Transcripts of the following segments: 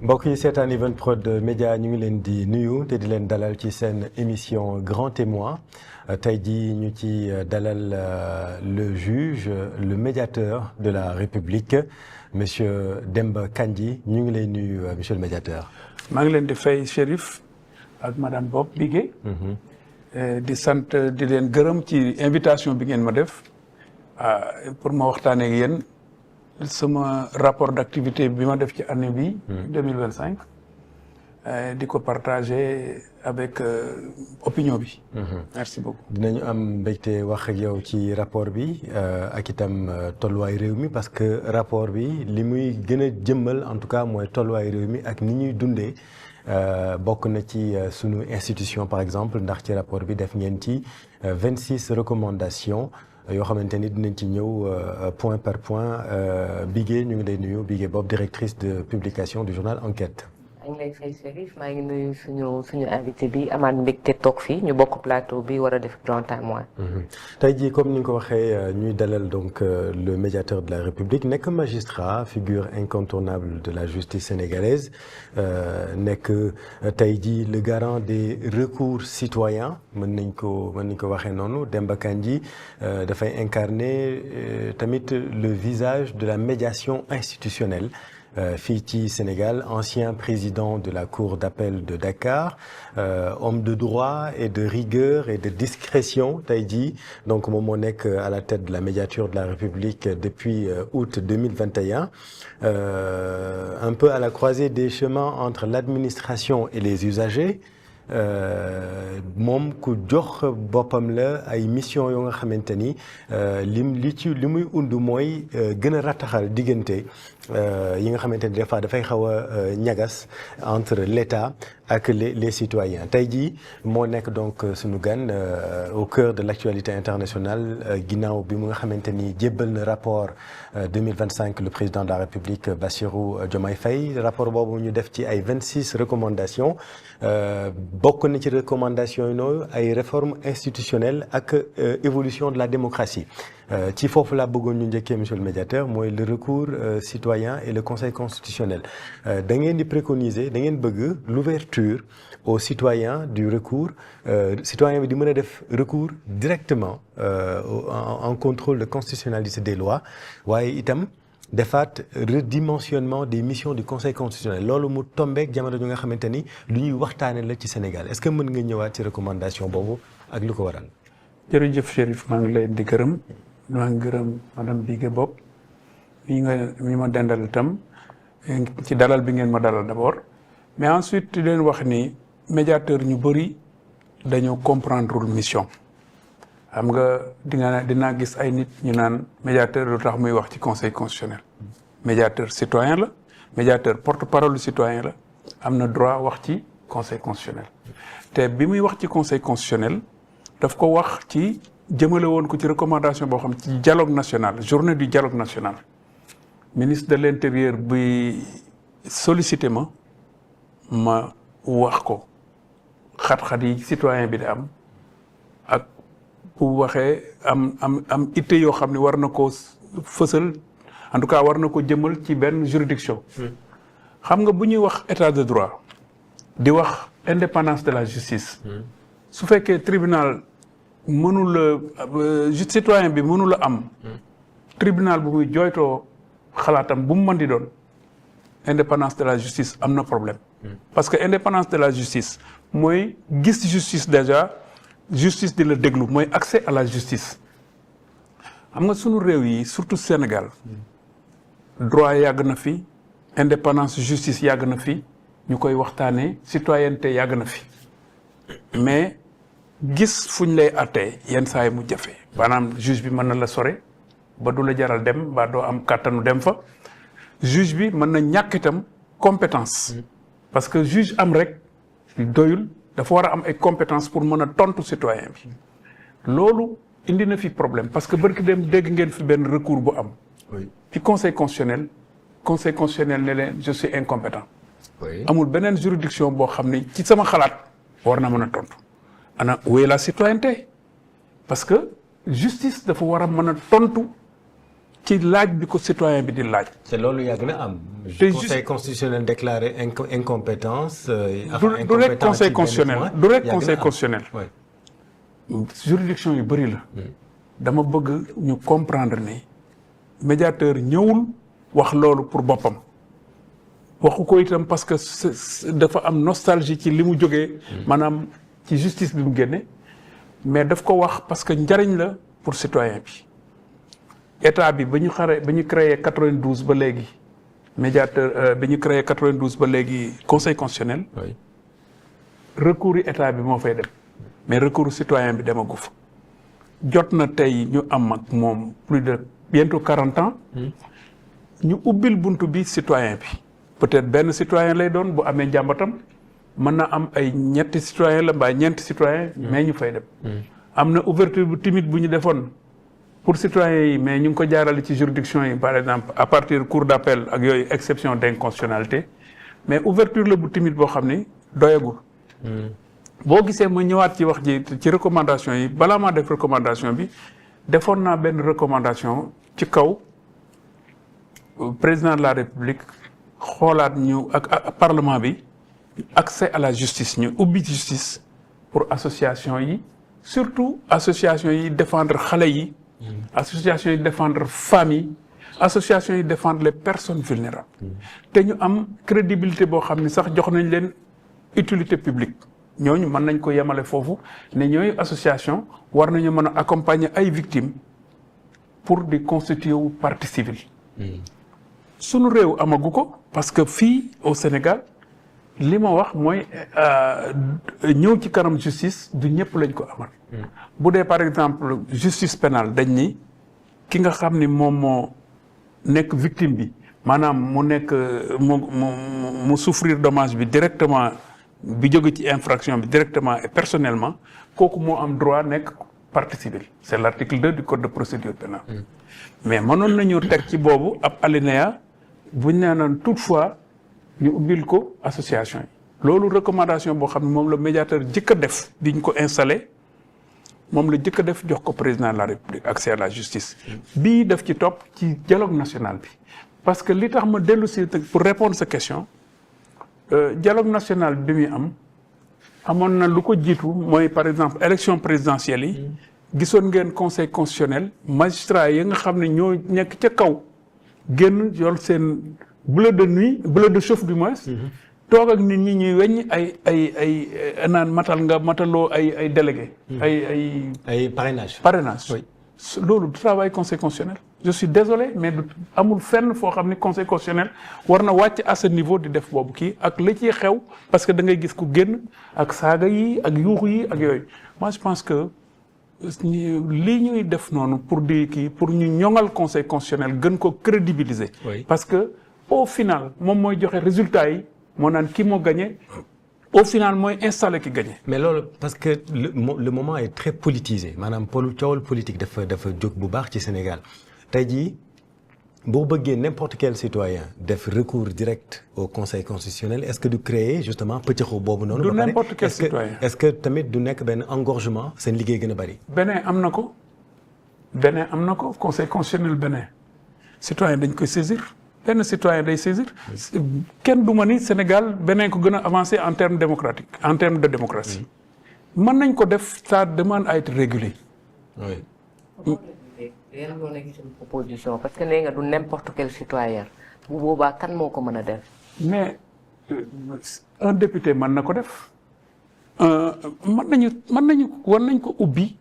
mbokk yi seetaan Evenprod Média ñu ngi leen di nuyu te di leen dalal ci seen émission Grand Témoin tey jii ñu ci dalal le juge le médiateur de la République monsieur Demba Kandji ñu ngi lay nuyu monsieur le médiateur. maa ngi leen di fay Chérif ak madame Bob Bigué. di sant di leen gërëm ci invitation bi ngeen ma def pour ma waxtaanee ak yéen sama rapport d'activité bi ma def ci année bi 2025 di ko partager avec opinion bi. Merci beaucoup. dinañu am mbégte wax ak yow ci rapport bi ak itam tolluwaay réew mi parce que rapport bi li muy gën a jëmmal en tout cas mooy tolluwaay réew mi ak ni ñuy dundee bokk na ci sunu institution par exemple ndax ci rapport bi def ngeen ci 26 recommandations yoo xamante ni dinañ ci ñëw point par point Bigué ñu ngi lay nuyu Bigué Bob directrice de publication du journal Enquête. maa ngi lay fay Chérif maa ngi nuyu suñu invité bi amaat mbégte toog fii ñu bokk plateau bi war a def Grand Témoin. tey jii comme ni nga ko waxee ñuy dalal donc le médiateur de la République nekk magistrat figure incontournable de la justice sénégalaise nekk tey jii le garant des recours citoyens mën nañ ko waxee noonu Demba Kandji dafay incarner tamit le visage de la médiation institutionnelle. Fii ci Sénégal ancien président de la cour d'appel de Dakar homme de droit et de rigueur et de discrétion tey jii donc moom moo nekk à la tête de la médiature de la République depuis août 2021 un peu à la croisée des chemins entre l'administration et les usagers moom ku jox boppam la ay mission yoo nga xamante ni li muy und mooy gën a rattaxal diggante yi nga xamante ni des fois dafay xaw a ñagas entre l'État ak les citoyens tey jii moo nekk donc sunu gan au cœur de l'actualité internationale ginnaaw bi mu nga xamante ni jébbal na rapport 2025 le président de la République Bassirou Diomaye Faye rapport boobu ñu def ci ay 26 recommandations bokk na ci recommandations yi nooyu ay réformes institutionnelles ak évolution de la démocratie ci foofu laa bëggoon ñu njëkkee monsieur le médiateur mooy le recours citoyen et le conseil constitutionnel da ngeen di préconiser da ngeen bëgg l'ouverture aux citoyens du recours citoyen bi di mën a def recours directement en contrôle de constitutionnalité des lois waaye itam defaat redimensionnement des missions du conseil constitutionnel loolu mu tombeek jamono ju nga xamante ni lu ñuy waxtaane la ci Sénégal est-ce que mën nga ñëwaat ci recommandation boobu ak lu ko waral. jërëjëf Chérif maa ngi leen di gërëm maa ngi gërëm madame Bigué Bob mi ma dendal itam ci dalal bi ngeen ma dalal d'abord mais ensuite di leen wax ni médiateur ñu bëri dañoo comprendre mission xam nga dinaa gis ay nit ñu naan médiateur lu tax muy wax ci conseil constitutionnel médiateur citoyen la médiateur porte-parole du citoyen la am na droit wax ci conseil constitutionnel te bi muy wax ci conseil constitutionnel daf ko wax ci jëmale woon ko ci recommandation boo xam ci dialogue national journée du dialogue national ministre de l'intérieur bi sollicité ma wax ko xat-xat yi citoyen bi di am ak bu waxee am itte yoo xam ne war na ko fësal en tout cas war na ko jëmal ci benn juridiction xam nga bu ñuy wax état de droit di wax indépendance de la justice su fekkee tribunal mënula citoyen bi mënula am tribunal bu muy jooytoo xalaatam bu mu mën di doon indépendance de la justice am na problème parce que indépendance de la justice mooy gis justice déjà justice di la déglu mooy accès à la justice xam nga sunu réew yi surtout Sénégal droit yàgg na fi indépendance justice yàgg na fi ñu koy waxtaanee citoyenneté yàgg na fi mais gis fuñ lay attee yenn saa yi mu jafe maanaam juge bi mën na la sore ba du la jaral dem ba doo am kàttanu dem fa juge bi mën na ñàkk itam compétence parce que juge am rek doyul dafa war a am ay compétence pour mën a tontu citoyen bi loolu indi na fi problème parce que barki dem dégg ngeen fi benn recours bu am ci conseil constitutionnel ne leen je suis incompétent amul beneen juridiction boo xam ne ci sama xalaat war na mën a tontu ana où est la citoyenneté parce que justice dafa war a mën a tontu ci laaj bi ko citoyen bi di laaj. te loolu yàgg na am. te conseil constitutionnel déclaré incompétence. du rek conseil constitutionnel du rek conseil constitutionnel. juridiction yu bëri la. dama bëgg ñu comprendre ni médiateur ñëwul wax loolu pour boppam. waxu ko itam parce que dafa am nostalgie ci li mu jógee. maanaam ci justice bi mu génne. mais daf ko wax parce que njariñ la pour citoyen bi. état bi ba ñu créé 92 ba léegi médiateur ba ñu créé 92 ba léegi conseil constitutionnel. recours yi état bi moo fay dem. mais recours citoyen bi demagu fa. jot na tey ñu am ak moom plus de bientôt 40 ans. ñu ubbil buntu bi citoyen bi. peut-être benn citoyen lay doon bu amee njàmbatam mën na am ay ñetti citoyen la mbaa ñeenti citoyen mais ñu fay dem. am na ouverture bu timide bu ñu defoon pour citoyens yi mais ñu ngi ko jaarale ci juridiction yi par exemple à partir cour d'appel ak yooyu exception d'inconstitutionnalité mais ouverture la bu timide boo xam ni doyagul. boo gisee ma ñëwaat ci wax ji ci recommandation yi balaa maa def recommandation bi defoon naa benn recommandation ci kaw président de la république xoolaat ñu ak parlement bi accès à la justice ñu ubbi justice pour association yi surtout association yi défendre xale yi. association yi défendre femmes yi association yi défendre les personnes vulnérables. te ñu am crédibilité boo xam ni sax jox nañ leen utilité publique. ñooñu mën nañ ko yemale foofu ne ñooy association war nañu mën a accompagner ay victimes pour di constituer wu partie civile. sunu réew amagu ko parce que fii au Sénégal li ma wax mooy ñëw ci kanam justice du ñëpp lañ ko amal. bu dee par exemple justice pénale dañ ni ki nga xam ni moom moo nekk victime bi maanaam mu nekk mu souffrir dommage bi directement. bi jóge ci infraction bi directement et personnellement kooku moo am droit nekk partie civile c'est l'article 2 du code de procédure pénale. mais mënoon nañu teg ci boobu ab alinéa buñ nee naan toutefois ñu ubbil ko association yi. loolu recommandation boo xam ne moom la médiateur jëkk a def bi ñu ko installé moom la jëkk a def jox ko président de la république accès à la justice. bii def ci topp ci dialogue national bi parce que li tax ma dellu si pour répondre sa question. dialogue national bi muy amoon na lu ko jiitu mooy par exemple élection présidentielle yi gisoon ngeen conseil constitutionnel magistrat yi nga xam ne ñoo nekk ca kaw génn yor seen bleu de nuit bleu de chauffe du moins toog ak nit ñi ñuy weññ ay naan mataloo ay délégué ay parrainage oui. loolu du travail conseil constitutionnel je suis désolé mais amul fenn foo xam ni conseil constitutionnel war na wàcc à ce niveau di def boobu kii ak li ciy xew parce que da ngay gis ku génn ak saaga yi ak yuuxu yi ak yooyu moi je pense que lii ñuy def noonu pour di kii pour ñu ñoŋal conseil constitutionnel gën ko crédibiliser. parce que au final moom mooy joxe résultat yi moo naan kii moo gagné. au final mooy installé ki gagné. mais loolu parce que le moment est très politisé maanaam coowal politique dafa jóg bu baax ci Sénégal tey jii boo bëggee n'importe quel citoyen def recours direct au conseil constitutionnel est-ce que du créer justement pëccëxoo boobu noonu. du n'importe quel citoyen est-ce que tamit du nekk benn engorgement seen liggéey gën a bari. beneen am na ko conseil constitutionnel beneen citoyen dañ koy saisir. benn citoyen day saisir kenn du ma ni Sénégal beneen ko gën a avancé en termes démocratiques en termes de démocratie mën nañ ko def ça demande à être régulé. oui. yéen ñoo nekk seen proposition parce que nee nga du n'importe quel citoyen bu boobaa kan moo ko mën a def. mais un député mën na ko def war nañ ko ubbi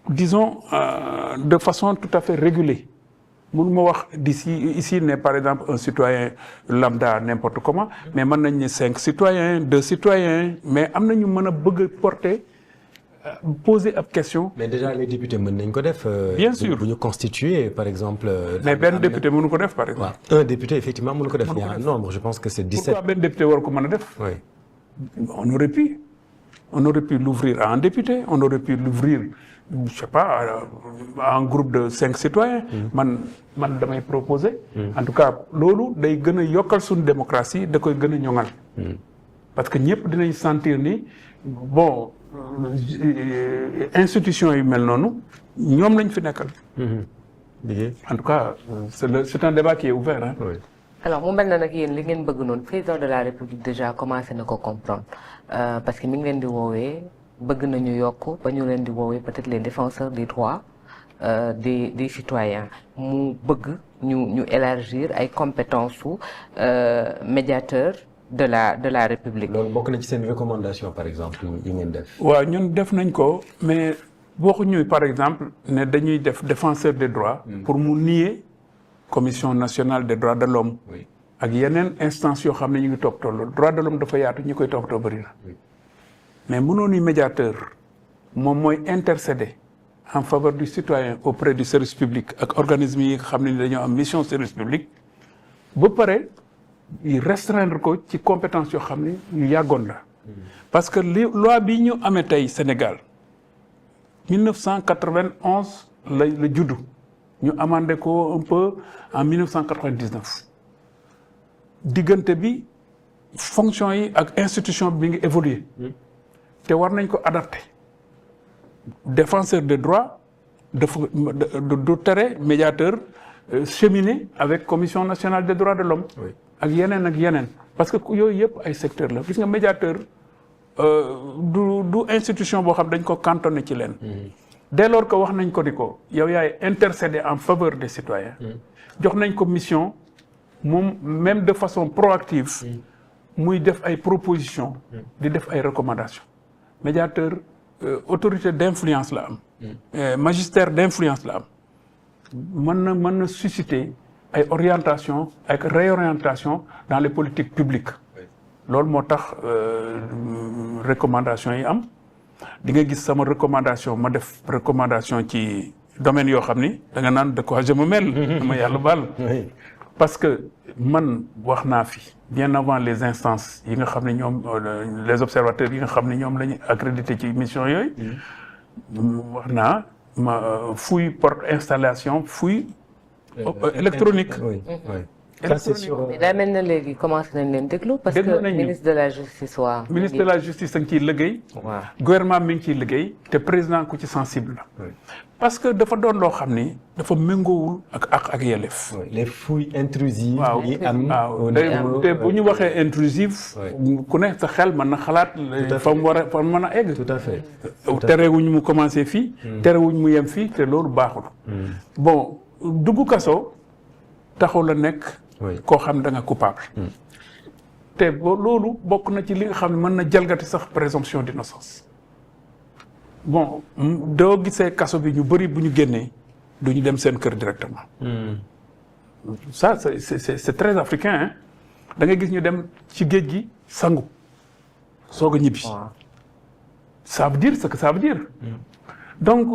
disons de façon tout à fait régulée. mun ma wax ici ne par exemple un citoyen lambda n'importe comment mais mën nañ ne 5 citoyens 2 citoyens mais am na ñu mën a bëgg porter poser ab question. mais déjà les députés mën nañ ko def. bien sûr bu ñu constituer par exemple. mais benn député mënu ko def par exemple. un député effectivement mënu ko def. il y a un nombre je pense que c'est 17. pourquoi benn député war ko mën a def. oui. on aurait pu l'ouvrir à un député on aurait pu l'ouvrir je sais pas un groupe de 5 citoyens. man damay proposer. en tout cas loolu day gën a yokkal suñu démocratie da koy gën a ñoŋal. parce que ñëpp dinañ sentir ni bon institution yu mel noonu ñoom lañ fi nekkal. En tout cas, c'est un débat qui est ouvert. Hein. Oui. alors mu mel na nag yéen li ngeen bëgg noonu président de la république déjà commencé na ko comprendre parce que mi ngi leen di woowee bëgg nañu yokk ba ñu leen di woowee peut-être les défenseurs des droits des citoyens mu bëgg ñu élargir ay compétences su médiateur de la république. loolu bokk na ci seen recommandation par exemple yi ngeen def. waaw ñun def nañ ko mais waxuñu par exemple ne dañuy def défenseur des droits. pour mu nier commission nationale des droits de l'homme ak yeneen instance yoo xam ne ñu ngi toppatoo loolu droit de l'homme dafa yaatu ñu koy toppatoo bëri na. mais mënoon ni médiateur moom mooy intercéder en faveur du citoyen auprès du service public ak organisme yi nga xam ne dañoo am mission service public ba pare yi restreindre ko ci compétence yoo xam ne yu yàggoon la. parce que li loi bi ñu amee tey Sénégal 1991 la juddu ñu amandé ko un peu en 1999 diggante bi fonction yi ak institution bi ngi évoluer te war nañ ko adapté défenseur des droits dafa du tere médiateur cheminer avec commission nationale des droits de l'homme ak yeneen parce que yooyu yëpp ay secteur la gis nga médiateur du institution boo xam dañ ko cantonné ci leen dès lors que wax nañ ko ni ko yow yaay intercéder en faveur des citoyens jox nañ ko mission moom même de façon proactive muy def ay propositions di def ay recommandations médiateur autorité d'influence la am magistère d'influence la am mën na susciter ay orientation ak réorientation dans les politiques publiques loolu moo tax recommandation yi am di nga gis sama recommandation ma def recommandation ci domaine yoo xam ni da nga naan de quoi je me mêle dama yàlla baal parce que man wax naa fi bien avant les instances yi nga xam ne ñoom les observateurs yi nga xam ne ñoom la ñu accrédité ci mission yooyu wax naa ma fouille porte installation fouille électronique mais daa mel na léegi commencé nañ leen déglu parce que ministre de la justice ministre de la justice a ngi ciy liggéey gouvernement mi ngi ciy liggéey te président ku ci sensible la parce que dafa doon loo xam ni dafa méngoowul ak yelleef les fouilles intrusives yi am te bu ñu waxee intrusive ku ne sa xel mën na xalaat fa mu war a fa mën a egg tout à fait terewuñ mu commencé fii terewuñ mu yem fii te loolu baaxul bon dugg kaso taxaw la nekk koo xam da nga coupable te loolu bokk na ci li nga xam ne mën na jalgati sax présomption d'innocence bon doo gisee kaso bi ñu bëri bu ñu génnee du ñu dem seen kër directement ça c'est très africain hein da ngay gis ñu dem ci géej gi sangu soog a ñibbi ça veut dire ce que ça veut dire donc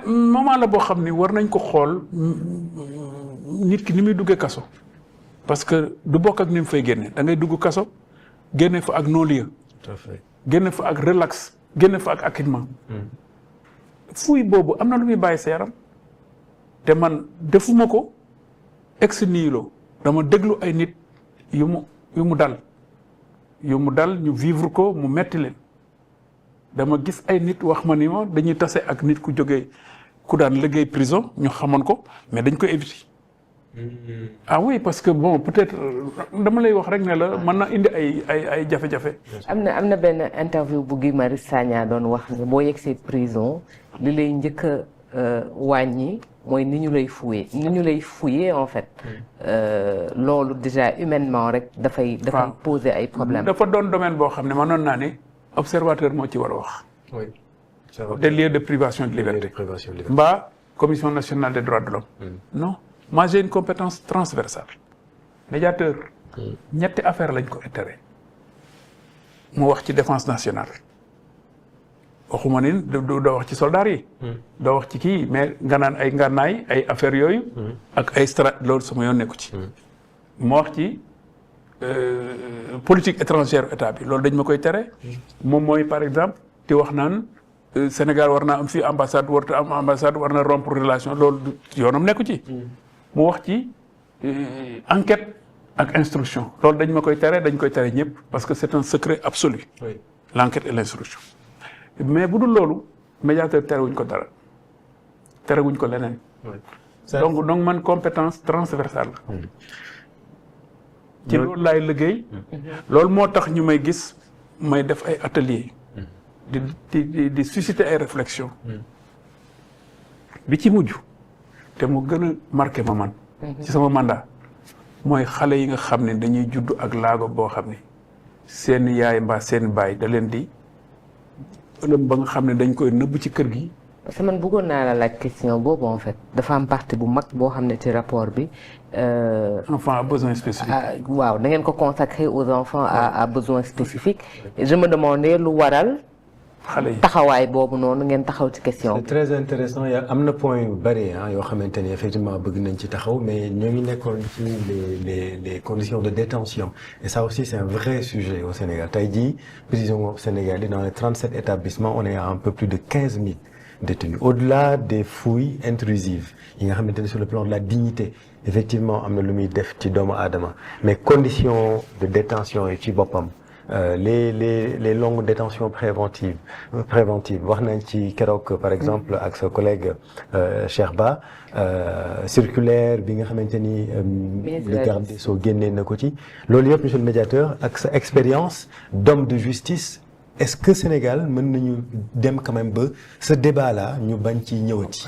moment la boo xam ni war nañ ko xool nit ki ni muy duggee kaso parce que du bokk ak ni mu fay génne da ngay dugg kaso génne fa ak non-lieu génne fa ak relax génne fa ak acquittement fuuy boobu am na lu muy bàyyi sa yaram te man defuma ko ex nihilo dama déglu ay nit yu mu dal ñu vivre ko mu metti leen dama gis ay nit wax ma ni ma dañuy tase ak nit ku jógee ku daan liggéey prison ñu xamoon ko mais dañ ko éviter ah oui parce que bon peut-être dama lay wax rek ne la mën na indi ay jafe-jafe. am na benn interview bu Guy Marius Sagna doon wax ne boo yegsee prison li lay njëkk a wàññi mooy ni ñu lay fouiller en fait. loolu déjà humainement rek dafay poser ay problèmes. dafa doon domaine boo xam ne mënoon naa ne observateur moo ci war a wax. oui. des lieux de privation de liberté. mbaa commission nationale des droits de l'homme non. moi j'ai une compétence transversale médiateur ñetti affaire lañ ko intérêt mu wax ci défense nationale waxuma ni doo wax ci soldats yi doo wax ci kii mais nga naan ay ngànnaay ay affaires yooyu ak ay loolu sama yoon nekku ci mu wax ci politique étrangère état bi loolu dañ ma koy tere moom mooy par exemple di wax naan Sénégal war naa am fii ambassade warta am ambassade war na rompre relation loolu yoonam nekku ci mu wax ci enquête ak instruction loolu dañ ma koy tere dañ koy tere ñëpp parce que c'est un secret absolu l'enquête et l'instruction mais bu dul loolu médiateur terewuñ ko dara terewuñ ko leneen donc man compétence transversale la ci loolu laay liggéey loolu moo tax ñu may gis may def ay atelier di susciter ay réflexion bi ci mujj te mu gën a marqué ma man ci sama mandat mooy xale yi nga xam ne dañuy judd ak laago boo xam ne seen yaay mbaa seen baay da leen di ëlëm ba nga xam ne dañ koy nëbb ci kër gi. parce que man bëggoon naa la laaj question boobu en fait dafa am partie bu mag boo xam ne ci rapport bi. enfant à besoin spécifique. waaw da ngeen ko consacrer aux enfants à besoins spécifiques et je me demandais lu waral. xale yi taxawaay boobu noonu ngeen taxaw ci question. c'est très intéressant am na point yu bëri yoo xamante ni effectivement bëgg nañ ci taxaw mais ñoo ngi nekkoon ci les conditions de détention et ça aussi c'est un vrai sujet au Sénégal tey jii prison au Sénégal dans les 37 établissements on est à un peu plus de 15 000 détenus au-delà des fouilles intrusives yi nga xamante ni sur le plan de la dignité effectivement am na lu muy def ci doomu aadama mais conditions de détention yi ci boppam. Les longues détentions préventives wax nañ ci keroog par exemple ak sa collègue Cheikh Ba circulaire bi nga xamante ni le garde des Sceaux génnee na ko ci loolu yëpp monsieur le médiateur ak sa expérience d'homme de justice est-ce que Sénégal mën nañu dem quand même ba ce débat là ñu bañ ci ñëwati